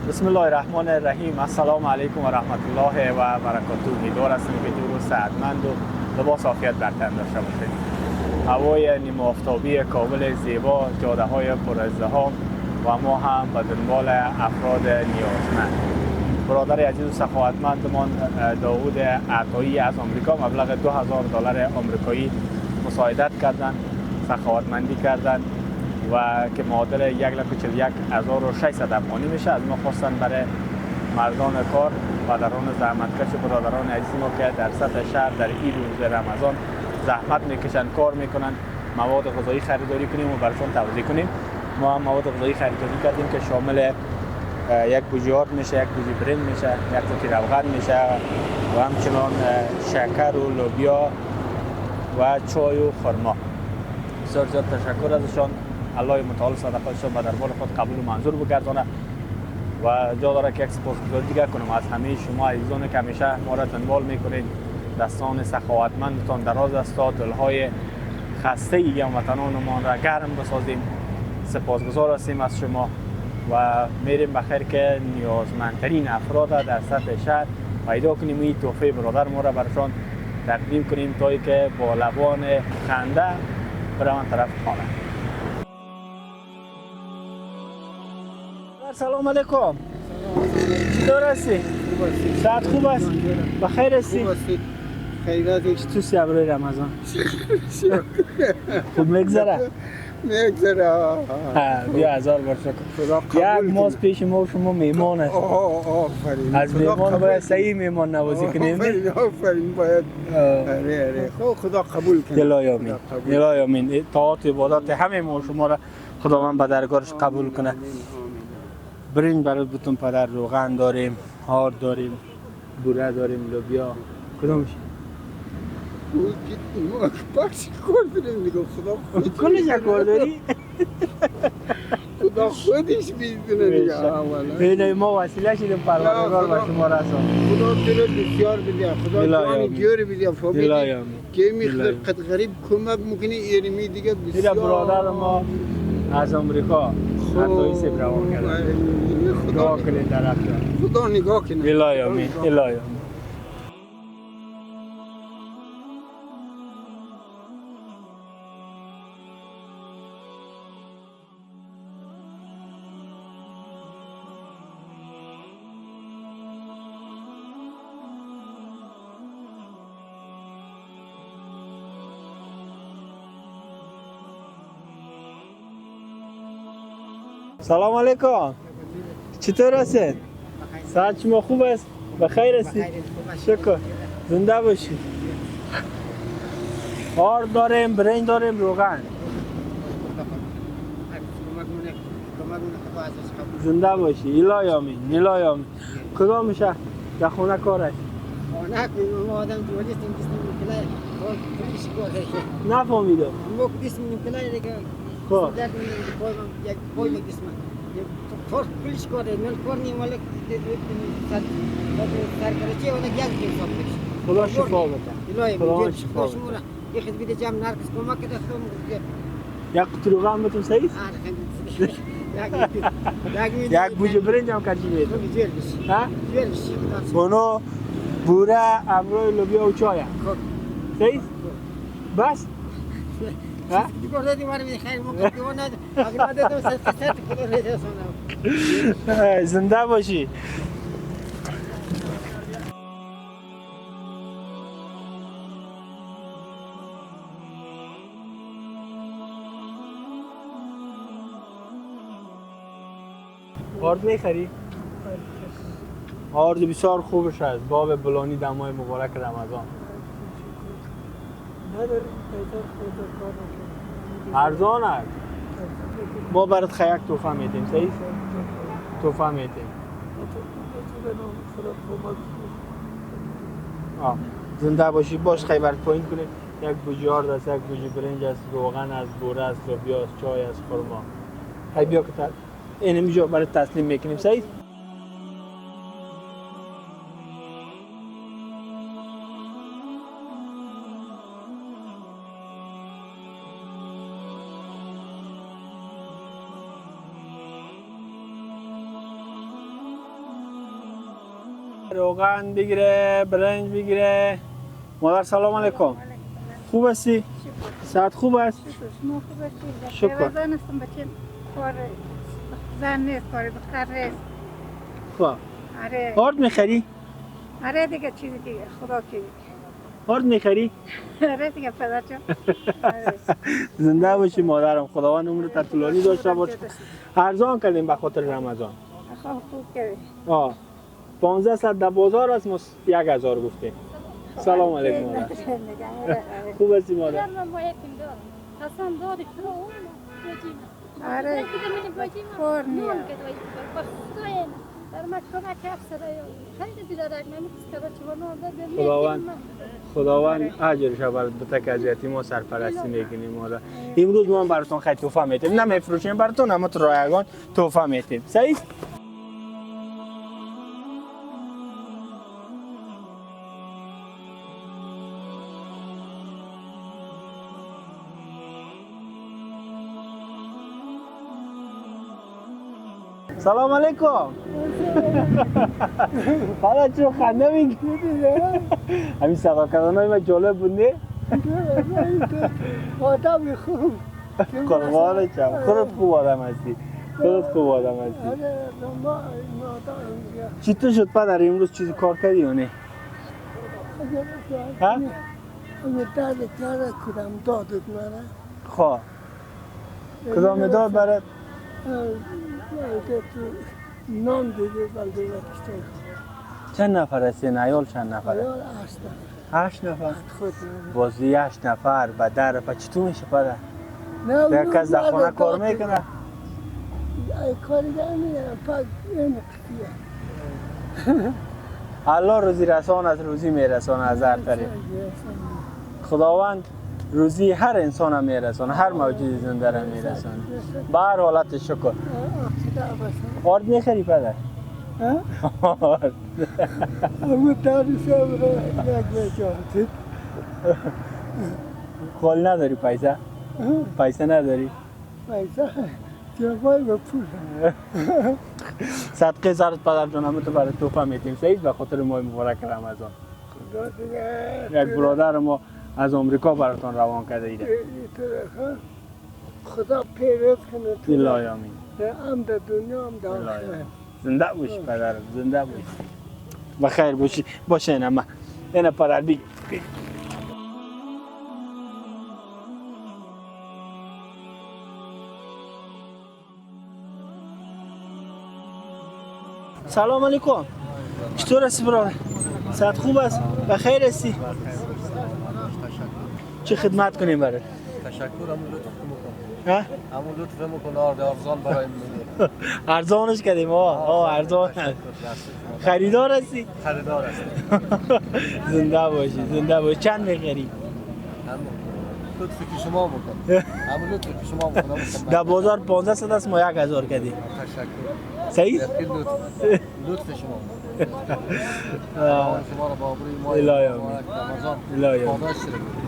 بسم الله الرحمن الرحیم. السلام علیکم و رحمت الله و برکاته. امیدوار هستم که دور و صحتمند و لباس عافیت بر تن داشته باشید. هوای نیم آفتابی کابل زیبا، جاده های پر ازدحام و ما هم به دنبال افراد نیازمند. برادر عزیز و سخاوتمندمان داوود عطایی از آمریکا مبلغ $2000 آمریکایی مساعدت کردند، سخاوتمندی کردند و که معادل 1,41,600 افغانی میشه. از ما خواستن برای مردان کار، برادران زحمتکش و برادران عزیز ما که در سطح شهر در این روز رمضان زحمت میکشن، کار میکنن، مواد غذایی خریداری کنیم و برشون توزیع کنیم. ما هم مواد غذایی خریداری کردیم که شامل یک بوجیارد میشه، یک بوجی برنج میشه، یک توتی روغن میشه و همچنان شکر و لوبیا و چای و خرما. بسیار زیاد تشکر ازشان. الله متعال صدقاتشان به دربار خود قبول و منظور بگردانه و جا داره که یک سپاسگزاری دیگر کنم از همه شما عزیزان که همیشه ما را دنبال میکنید. دستان سخاوتمندتان دراز است تا دلهای خسته هموطنانمان را گرم بسازیم. سپاسگزار هستیم از شما و میریم بخیر که نیازمندترین افراد در سطح شهر پیدا کنیم. این تحفه برادر ما را برشان تقدیم کنیم تا که با لبان خنده برون طرف خانه. سلام علیکم. چطور هستی؟ صحت خوب است؟ بخیر هستی؟ خوب هستی؟ خیرات چطور سی ابروی رمضان؟ خوب میگذره؟ میگذره. بیا هزار بار شکر. یک ماز پیش ما و شما میمان است. آفرین. از میمان باید صحیح میمان نوازی کنیم. آفرین باید. آره خدا قبول کنه. الهی آمین. الهی آمین. طاعت عبادات همه ما شما را خداوند به درگاهش قبول کنه. برنج برای بتون پدر، روغن داریم، هار داریم، بوره داریم، لوبیا. کدومش؟ ما پاکش کار داریم دیگه. خدا کلش یک کار داری؟ خدا خودش میدونه دیگه. اینه ما وسیله شدیم پروردگار و شما رسان. خدا دلت بسیار بده. خدا جان جور بده. فهمیدی که میخواد قد غریب کمک میکنی ایرمی دیگه بسیار. این برادر ما از آمریکا عطایی سیب روان کرده. دعا کنید در افتر. خدا نگاه کنه. الهی آمین. الهی آمین. سلام علیکم. چطور هستید؟ صحت شما خوب است؟ بخیر هستید؟ شکر. زنده باشید. هار داریم، برنج داریم، روغن. زنده باشی. الهی آمین. الهی آمین. کدام میشه؟ در خونه کار است؟ خانه ما آدم جولیستیم کلای پلیس کار. نفهمیدم. ما کلیس کلای دیگه. خب. یک پای کلیس فرق پلیس کار من کار نیم ولی سرکرچه ولی یک دیم ساختش. خدا شفا بده. الهی خدا شفا شفا شما را یه خدمت جمع نرکس کمک کده خودم. یک قطر روغن بتون صحیح؟ یک بوجه برنج هم کجی میدم. ها؟ اونو بوره، ابروی لوبیا و چای. صحیح؟ بس؟ ها؟ دیگر دادی مارو خیر موقع دیوانه اگر ندادم سرت خدا رسانم. زنده باشی. آرد میخری؟ آرد بسیار خوبش است. باب بلانی دمای مبارک رمضان. ارزان است. ما برات خیک توفه میدیم. صحیح؟ توفه میدیم. زنده باشی. باش خیلی برات پایین کنیم. یک بوجی آرد است، یک بوجی برنج است، روغن است، بوره است، لوبیا است، چای است، خرما. خیلی بیا که این اینجا برای تسلیم میکنیم. صحیح؟ روغن بگیره، برنج بگیره. مادر سلام علیکم. خوب هستی؟ صحت خوب است؟ شما خوب هستید؟ شکر. زن هستم بچه کار زن نیست، کار دختر نیست. خب. آره. آرد میخری؟ آره دیگه چیزی دیگه خدا کی. آرد میخری؟ آره دیگه پدرجان. آره. زنده باشی مادرم، خداوند عمرت طولانی داشته باشه. ارزان کردیم به خاطر رمضان. خوب کردی. 1500 در بازار است، ما 1000 گفتیم. سلام علیکم مادر. خوب هستی مادر؟ آره. کار نیست. خداوند اجرش بر بده که از یتیما سرپرستی میکنیم مادر. امروز ما براتون خیلی تحفه میتیم، نمیفروشیم براتون، اما تو رایگان تحفه میتیم. صحیح؟ سلام علیکم. حالا چه خنده میگیری؟ همین سقا کردنای ما جالب بوده؟ آدم خوب. قربان چم. خودت خوب آدم هستی. خودت خوب آدم هستی. چطور شد پدر امروز چیزی کار کردی یا نه؟ ها؟ داد کدام دادت مرا؟ خواه. کدام داد برات؟ نان دیگه بلده وقتی. چند نفر هستین؟ ایال چند نفر؟ ایال 8 نفر. خود. بازی 8 نفر به در پا چطور میشه پدر؟ نه یک کس در خونه کار میکنه؟ کارگر میگم پاک این کیه. الله روزی رسان از روزی میرسانه از هر طریق. خداوند روزی هر انسان هم میرسانه، هر موجود زنده را میرسانه. به هر حالت شکر. آرد میخری پدر؟ آرد. اما داری سابقه یک جانتید. خال نداری پیسه؟ پیسه نداری؟ پیسه جوای به پول. صدقه زرت پدر جان، همه تو برای توفه میتیم سعید به خاطر ماه مبارک رمضان. یک برادر ما از آمریکا براتون روان کرده ایده. خدا پیروز کنه. الهی آمین. هم در دنیا هم در آخرت. زنده باشی پدرم، زنده باشی. بخیر باشی. باشه اینم اینه پدر بی. سلام علیکم. چطور هستی برادر؟ صحت خوب است؟ بخیر هستی؟ چه خدمت کنیم برات؟ تشکر، همون لطف میکنم. ها؟ همون لطف میکنه ارزان برای من. ارزانش کردیم ارزان. خریدار هستی؟ خریدار هستم. زنده باشی، زنده باشی. چند میخری؟ همون لطفی که شما میکنم. همون لطفی که شما میکنم. در بازار 1500 است، ما 1000 کردیم. تشکر. صحیح؟ لطف شما. شما را با آبروی ما الهی آمین. رمضان الهی آمین.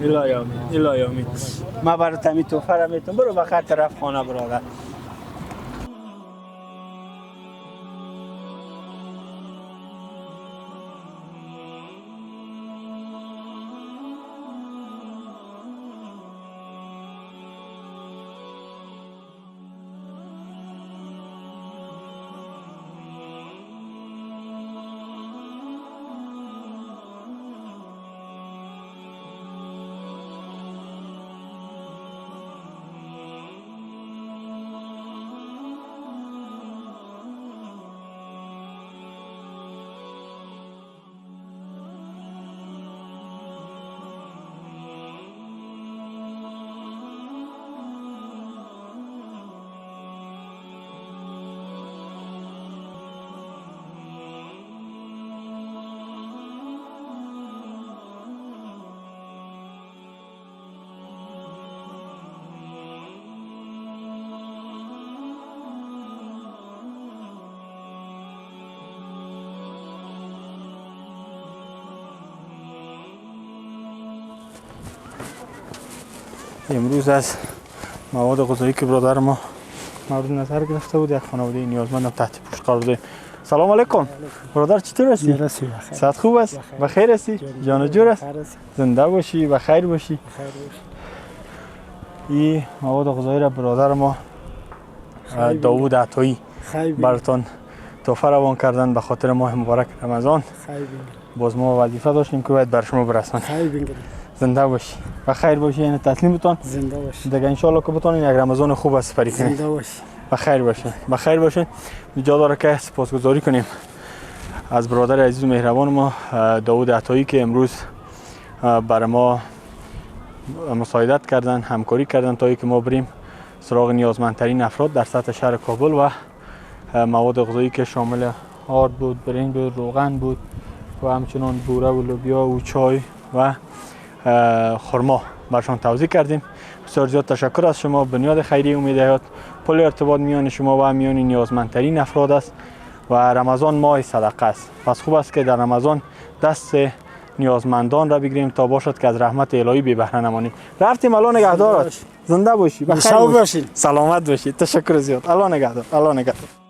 الهی آمین. الهی آمین. ما برات می توفه را میتونم. برو بخاطر طرف خانه برادر. امروز از مواد غذایی که برادر ما مورد نظر گرفته بود، یک خانواده نیازمند تحت پوشش قرار دادیم سلام علیکم. برادر چطور هستی؟ صحت خوب است؟ بخیر هستی؟ جان و جور است؟ زنده باشی، بخیر باشی. این مواد غذایی را برادر ما داوود عطایی براتون تحفه روان کردن به خاطر ماه مبارک رمضان. باز ما وظیفه داشتیم که باید بر شما برسانیم. زنده باشی، بخیر باشی، یعنی تسلیم بتون. زنده باشی. دیگه ان شاء الله که بتونین یک رمضان خوب سپری کنید. زنده باشی. بخیر باشین. بخیر باشین. جا داره که سپاسگزاری کنیم از برادر عزیز و مهربان ما داوود عطایی که امروز برای ما مساعدت کردن، همکاری کردن تا اینکه ما بریم سراغ نیازمندترین افراد در سطح شهر کابل و مواد غذایی که شامل آرد بود، برنج بود، روغن بود و همچنان بوره و لوبیا و چای و خرما برشان توزیع کردیم. بسیار زیاد تشکر از شما. بنیاد خیریه امید حیات پل ارتباط میان شما و میان نیازمندترین افراد است و رمضان ماه صدقه است. پس خوب است که در رمضان دست نیازمندان را بگیریم تا باشد که از رحمت الهی بی بهره نمانیم. رفتیم. الله نگهدارت. زنده باشی، بخیر باشی، سلامت باشی. تشکر زیاد. الله نگهدار. الله نگهدار.